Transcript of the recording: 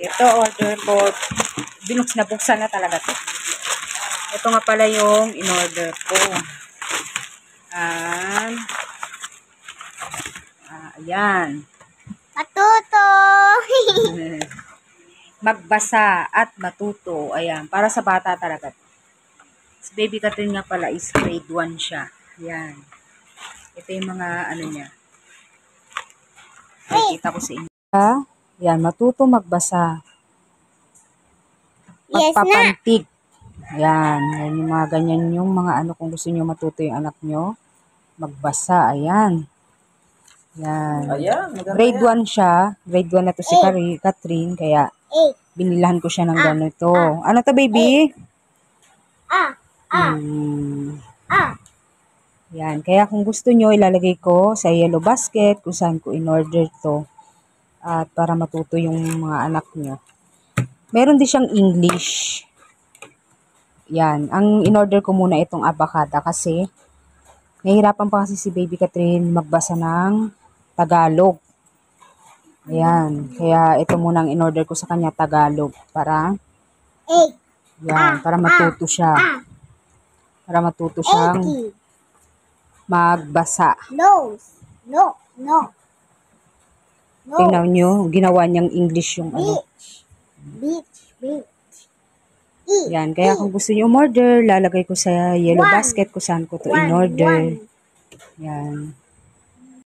Ito, order ko. Nabuksan na talaga to. Ito nga pala yung in-order ko. Ayan. Matuto! Magbasa at matuto. Ayan. Para sa bata talaga. Si Baby Catherine nga pala is grade 1 siya. Ayan. Ito yung mga ano niya. Nakikita ko sa inyo. Ayan. Matuto magbasa. Pagpapantig. Ayan. Ayan yung mga ganyan yung mga ano kung gusto nyo matuto yung anak nyo. Magbasa. Ayan. Ayan. Grade 1 siya. Grade 1 na to si Catherine. Kaya binilahan ko siya ng ganito. Ano to, baby? Yan. Kaya kung gusto nyo, ilalagay ko sa yellow basket kung saan ko in-order to. At para matuto yung mga anak nyo. Meron din siyang English. Yan. Ang in-order ko muna itong abacada kasi nahihirapan pa kasi si Baby Catherine magbasa ng Tagalog. Ayan. Kaya ito muna ang in-order ko sa kanya, Tagalog. Para matuto siya. Para matuto siyang magbasa. No. Tingnan nyo, ginawa niyang English yung ano. Beach. Yan. Kaya kung gusto niyo umorder, lalagay ko sa yellow basket kung saan ko to in-order. Yan.